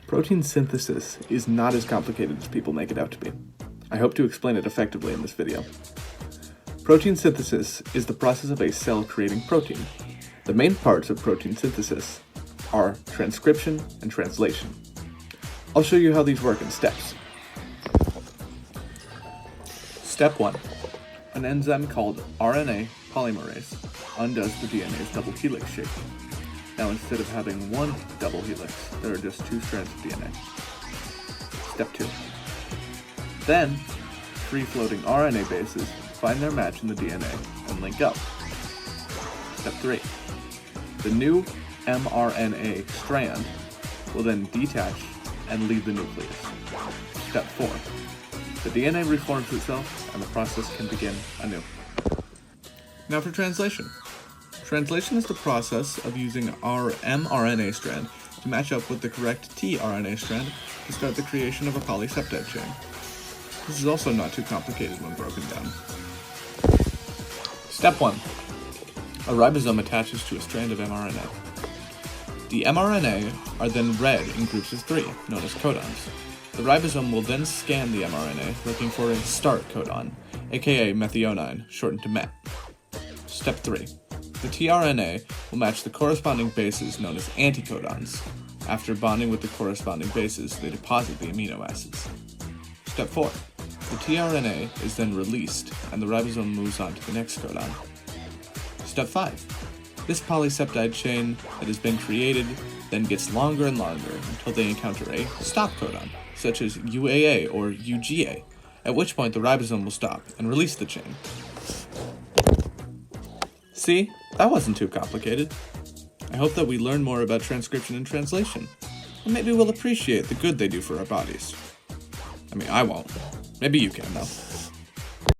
Protein synthesis is not as complicated as people make it out to be. I hope to explain it effectively in this video. Protein synthesis is the process of a cell creating protein. The main parts of protein synthesis are transcription and translation. I'll show you how these work in steps. Step 1. An enzyme called RNA polymerase undoes the DNA's double helix shape. Now instead of having one double helix, there are just two strands of DNA. Step 2. Then, free-floating RNA bases find their match in the DNA and link up. Step 3. The new mRNA strand will then detach and leave the nucleus. Step 4. The DNA reforms itself and the process can begin anew. Now for translation. Translation is the process of using our mRNA strand to match up with the correct tRNA strand to start the creation of a polypeptide chain. This is also not too complicated when broken down. Step 1. A ribosome attaches to a strand of mRNA. The mRNA are then read in groups of 3, known as codons. The ribosome will then scan the mRNA looking for a start codon, aka methionine, shortened to MET. Step 3. The tRNA will match the corresponding bases known as anticodons. After bonding with the corresponding bases, they deposit the amino acids. Step 4. The tRNA is then released, and the ribosome moves on to the next codon. Step 5. This polypeptide chain that has been created then gets longer and longer until they encounter a stop codon, such as UAA or UGA, at which point the ribosome will stop and release the chain. See? That wasn't too complicated. I hope that we learn more about transcription and translation, and maybe we'll appreciate the good they do for our bodies. I mean, I won't. Maybe you can, though.